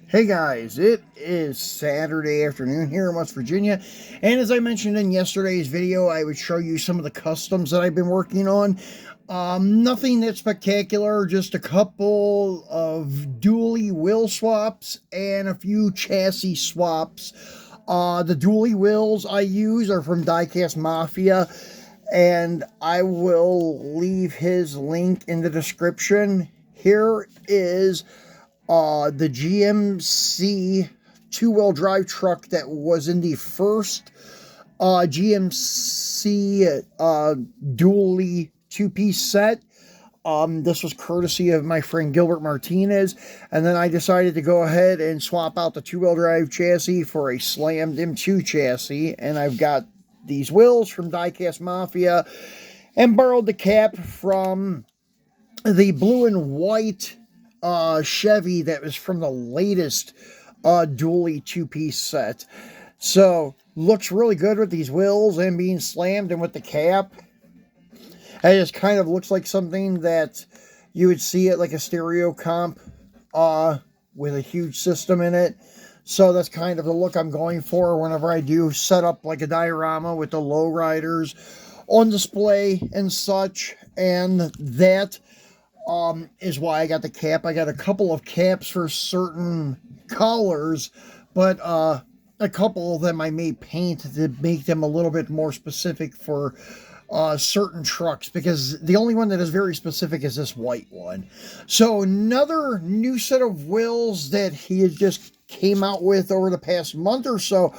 Hey guys, it is Saturday afternoon here in West Virginia, and as I mentioned in yesterday's video, I would show you some of the customs that I've been working on. Nothing that spectacular, just a couple of dually wheel swaps and a few chassis swaps. The dually wheels I use are from Diecast Mafia, and I will leave his link in the description. Here is the GMC two-wheel drive truck that was in the first GMC dually two-piece set. This was courtesy of my friend Gilbert Martinez, and then I decided to go ahead and swap out the two-wheel drive chassis for a slammed M2 chassis, and I've got these wheels from Diecast Mafia and borrowed the cap from the blue and white Chevy that was from the latest dually two-piece set. So looks really good with these wheels and being slammed and with the cap. It just kind of looks like something that you would see at like a stereo comp with a huge system in it. So that's kind of the look I'm going for whenever I do set up like a diorama with the Lowriders on display and such. And that is why I got the cap. I got a couple of caps for certain colors, but a couple of them I may paint to make them a little bit more specific for certain trucks, because the only one that is very specific is this white one. So another new set of wheels that he has just came out with over the past month or so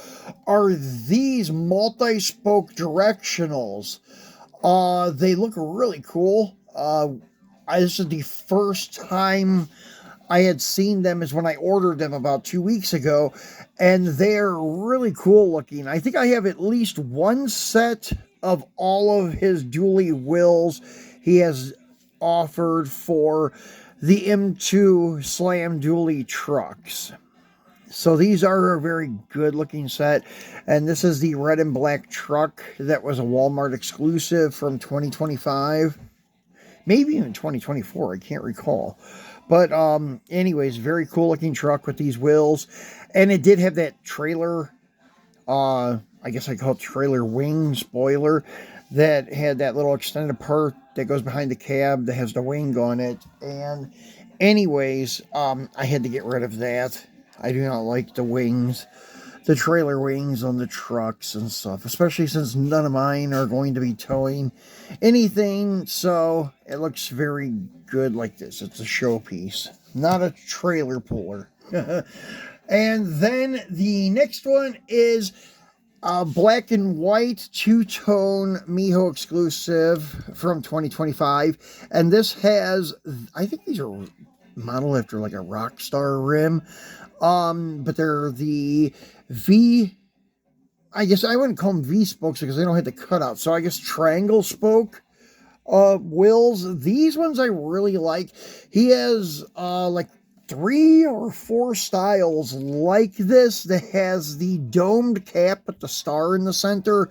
are these multi-spoke directionals. They look really cool. This is the first time I had seen them is when I ordered them about 2 weeks ago, and they're really cool looking. I think I have at least one set of all of his dually wheels he has offered for the M2 Slam dually trucks. So these are a very good looking set, and this is the red and black truck that was a Walmart exclusive from 2025. Maybe even 2024, I can't recall. But anyways, very cool looking truck with these wheels. And it did have that trailer, I guess I call it trailer wing spoiler, that had that little extended part that goes behind the cab that has the wing on it. And anyways, I had to get rid of that. I do not like the wings, the trailer wings on the trucks and stuff, especially since none of mine are going to be towing anything, so it looks very good like this. It's a showpiece, not a trailer puller. And then the next one is a black and white two-tone Miho exclusive from 2025, and this has, I think these are modeled after like a Rockstar rim. But they're the V, I guess I wouldn't call them V spokes because they don't have the cutout. So I guess triangle spoke wheels. These ones I really like. He has like 3 or 4 styles like this that has the domed cap with the star in the center.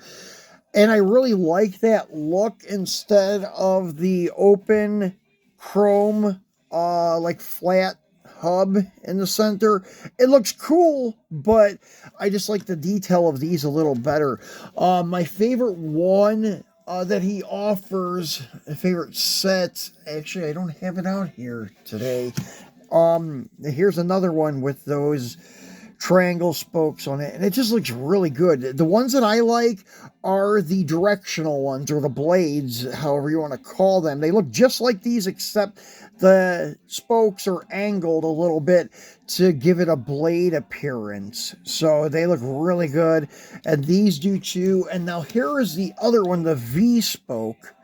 And I really like that look instead of the open chrome like flat hub in the center. It looks cool, but I just like the detail of these a little better. My favorite one that he offers, a favorite set, actually I don't have it out here today. Here's another one with those triangle spokes on it, and it just looks really good. The ones that I like are the directional ones, or the blades, however you want to call them. They look just like these, except the spokes are angled a little bit to give it a blade appearance. So they look really good, and these do too. And now here is the other one, the V spoke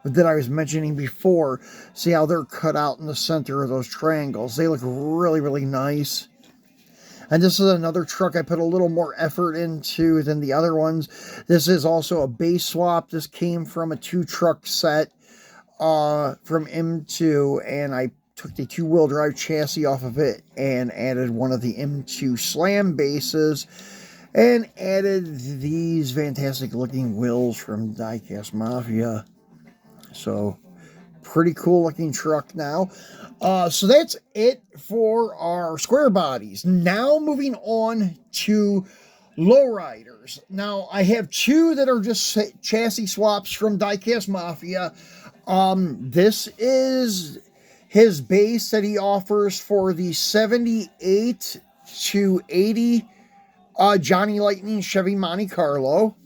that I was mentioning before. See how they're cut out in the center of those triangles. They look really, really nice. And this is another truck I put a little more effort into than the other ones. This is also a base swap. This came from a 2-truck set from M2, and I took the 2-wheel drive chassis off of it and added one of the M2 Slam bases and added these fantastic looking wheels from Diecast Mafia. So pretty cool looking truck now. So that's it for our square bodies. Now moving on to Lowriders. Now I have two that are just chassis swaps from Diecast Mafia. This is his base that he offers for the 78 to 80 Johnny Lightning Chevy Monte Carlo.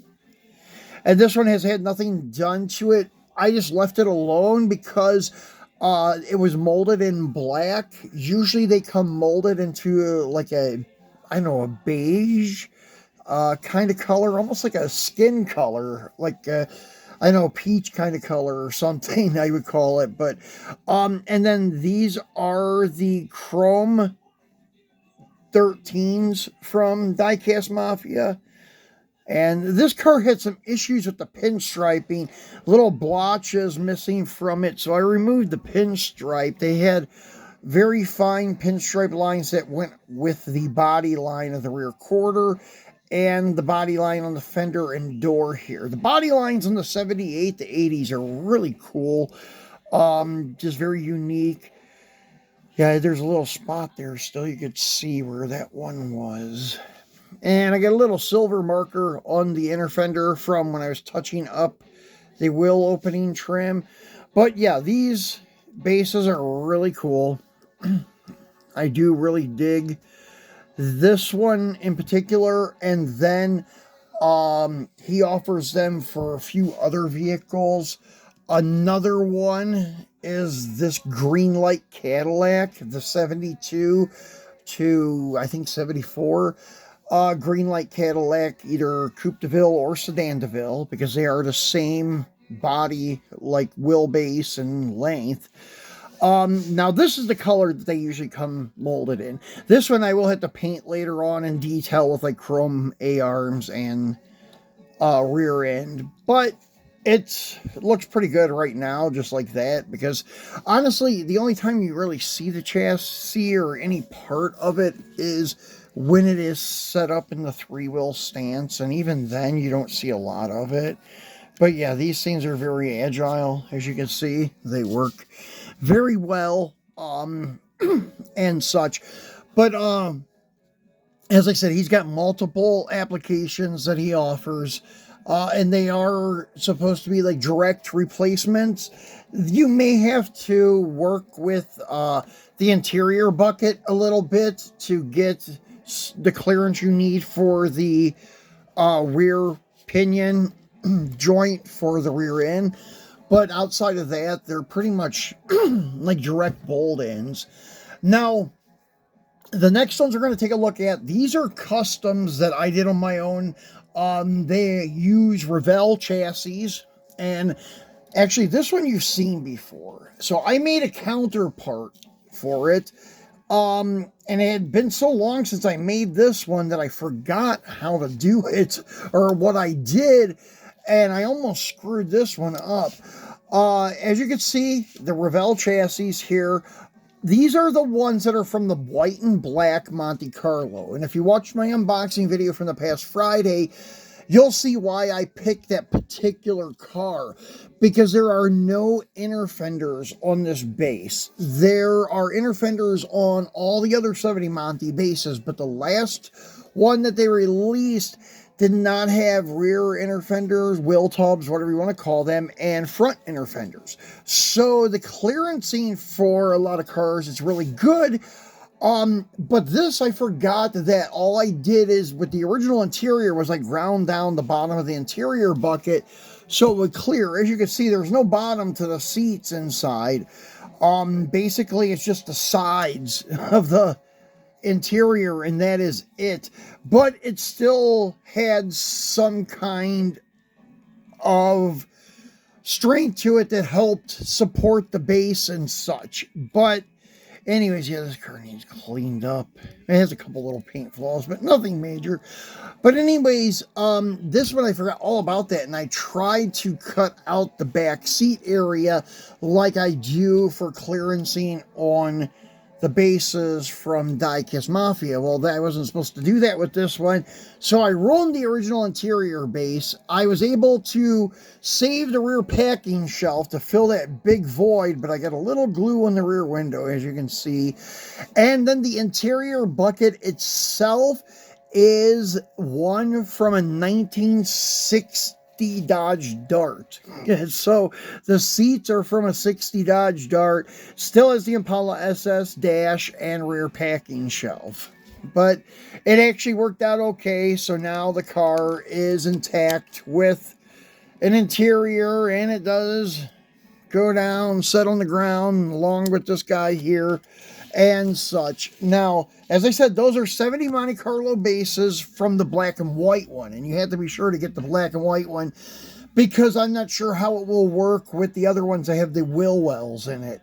And this one has had nothing done to it. I just left it alone because it was molded in black. Usually they come molded into like a, I don't know, a beige kind of color, almost like a skin color, like I know, peach kind of color or something, I would call it. But and then these are the chrome 13s from Diecast Mafia. And this car had some issues with the pinstriping, little blotches missing from it, so I removed the pinstripe. They had very fine pinstripe lines that went with the body line of the rear quarter and the body line on the fender and door here. The body lines on the 78 to 80s are really cool, just very unique. Yeah, there's a little spot there still. You could see where that one was. And I got a little silver marker on the inner fender from when I was touching up the wheel opening trim. But yeah, these bases are really cool. I do really dig this one in particular. And then he offers them for a few other vehicles. Another one is this green light Cadillac, the 72 to I think 74. Green light Cadillac, either Coupe de Ville or Sedan de Ville, because they are the same body, like wheelbase and length. Now this is the color that they usually come molded in. This one I will have to paint later on and detail with like chrome A-arms and rear end, but it looks pretty good right now, just like that, because honestly, the only time you really see the chassis or any part of it is when it is set up in the three-wheel stance, and even then you don't see a lot of it. But yeah, these things are very agile, as you can see. They work very well, and such. But as I said, he's got multiple applications that he offers, and they are supposed to be like direct replacements. You may have to work with the interior bucket a little bit to get the clearance you need for the rear pinion joint for the rear end. But outside of that, they're pretty much like direct bolt ends. Now, the next ones we're going to take a look at, these are customs that I did on my own. They use Revell chassis, and actually this one you've seen before. So I made a counterpart for it. And it had been so long since I made this one that I forgot how to do it or what I did, and I almost screwed this one up. As you can see, the Revell chassis here, these are the ones that are from the white and black Monte Carlo. And if you watched my unboxing video from the past Friday, you'll see why I picked that particular car, because there are no inner fenders on this base. There are inner fenders on all the other 70 Monte bases, but the last one that they released did not have rear inner fenders, wheel tubs, whatever you want to call them, and front inner fenders. So the clearancing for a lot of cars is really good. But this, I forgot that all I did is with the original interior was I ground down the bottom of the interior bucket so it would clear. As you can see, there's no bottom to the seats inside. Basically it's just the sides of the interior, and that is it. But it still had some kind of strength to it that helped support the base and such. But anyways, yeah, this car needs cleaned up. It has a couple little paint flaws, but nothing major. But anyways, this one I forgot all about that, and I tried to cut out the back seat area like I do for clearancing on the bases from Diecast Mafia. Well, I wasn't supposed to do that with this one, so I ruined the original interior base. I was able to save the rear packing shelf to fill that big void, but I got a little glue on the rear window, as you can see. And then the interior bucket itself is one from a 1960 Dodge Dart. So the seats are from a 60 Dodge Dart. Still has the Impala SS dash and rear packing shelf. But it actually worked out okay. So now the car is intact with an interior, and it does go down, set on the ground, along with this guy here and such. Now, as I said, those are 70 Monte Carlo bases from the black and white one, and you have to be sure to get the black and white one because I'm not sure how it will work with the other ones that have the wheel wells in it.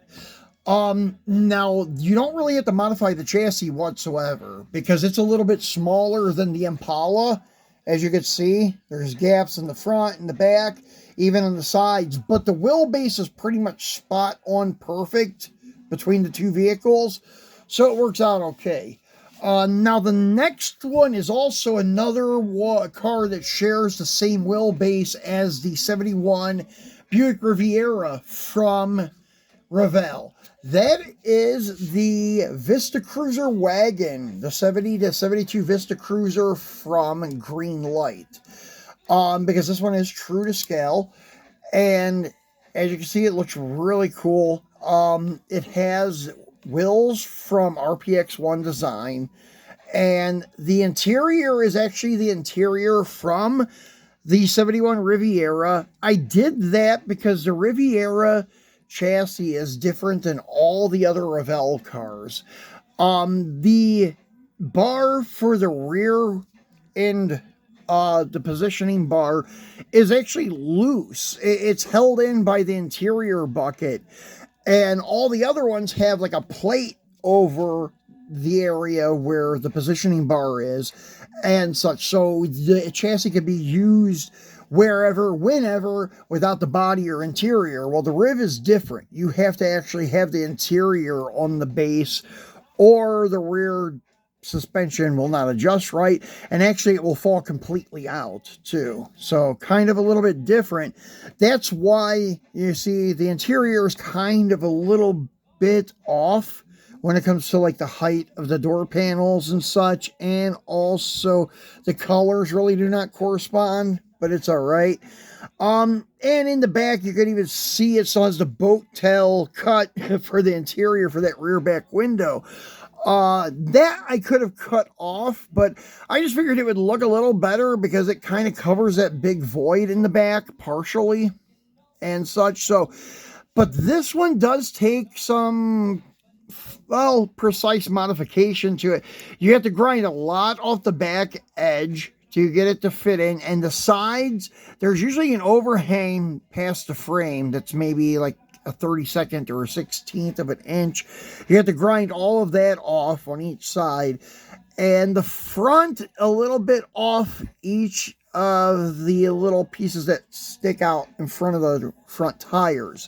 Now, you don't really have to modify the chassis whatsoever because it's a little bit smaller than the Impala. As you can see, there's gaps in the front and the back, even on the sides, but the wheelbase is pretty much spot on perfect between the two vehicles, so it works out okay. Now the next one is also another car that shares the same wheelbase as the 71 Buick Riviera from Revell. That is the Vista Cruiser wagon, the 70 to 72 Vista Cruiser from Greenlight. Because this one is true to scale, and as you can see, it looks really cool. It has wheels from RPX1 design, and the interior is actually the interior from the 71 Riviera. I did that because the Riviera chassis is different than all the other Revell cars. The bar for the rear end, the positioning bar, is actually loose. It's held in by the interior bucket, and all the other ones have like a plate over the area where the positioning bar is and such, so the chassis can be used wherever, whenever, without the body or interior. Well, the Riv is different. You have to actually have the interior on the base, or the rear suspension will not adjust right, and actually it will fall completely out too. So kind of a little bit different. That's why you see the interior is kind of a little bit off when it comes to like the height of the door panels and such, and also the colors really do not correspond, but it's all right. And in the back, you can even see it still has the boat tail cut for the interior for that rear back window. That I could have cut off, but I just figured it would look a little better because it kind of covers that big void in the back partially and such. So, but this one does take some, well, precise modification to it. You have to grind a lot off the back edge to get it to fit in, and the sides, there's usually an overhang past the frame that's maybe like a 32nd or a 16th of an inch. You have to grind all of that off on each side, and the front a little bit off each of the little pieces that stick out in front of the front tires.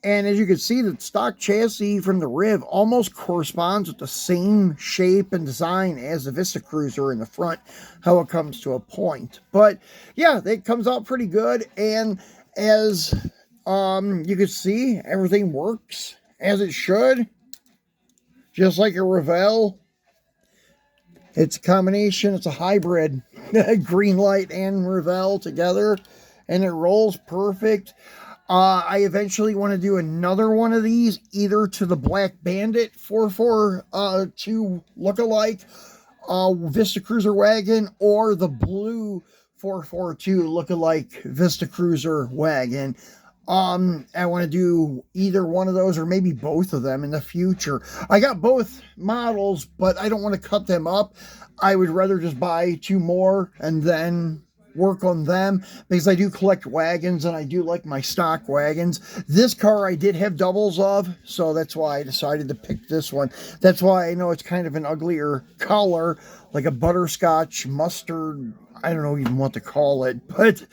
And as you can see, the stock chassis from the Riv almost corresponds with the same shape and design as the Vista Cruiser in the front, how it comes to a point. But yeah, it comes out pretty good, and as you can see, everything works as it should, just like a Revell. It's a combination, it's a hybrid, Greenlight and Revell together, and it rolls perfect. I eventually want to do another one of these, either to the Black Bandit 442 lookalike Vista Cruiser wagon, or the blue 442 lookalike Vista Cruiser wagon. I want to do either one of those or maybe both of them in the future. I got both models, but I don't want to cut them up. I would rather just buy two more and then work on them, because I do collect wagons and I do like my stock wagons. This car I did have doubles of, so that's why I decided to pick this one. That's why I know it's kind of an uglier color, like a butterscotch mustard. I don't know even what to call it, but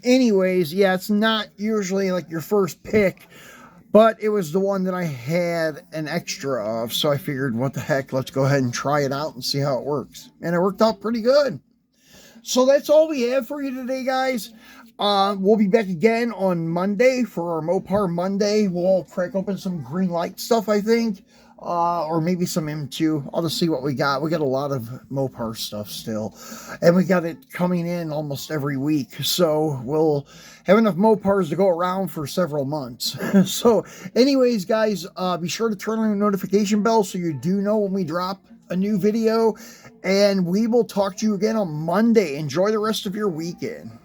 anyways, yeah, it's not usually like your first pick, but it was the one that I had an extra of, so I figured, what the heck, let's go ahead and try it out and see how it works. And it worked out pretty good. So that's all we have for you today, guys. We'll be back again on Monday for our Mopar Monday. We'll crack open some green light stuff, I think, or maybe some M2. I'll just see what we got. We got a lot of Mopar stuff still, and we got it coming in almost every week. So we'll have enough Mopars to go around for several months. So anyways, guys, be sure to turn on the notification bell so you do know when we drop a new video, and we will talk to you again on Monday. Enjoy the rest of your weekend.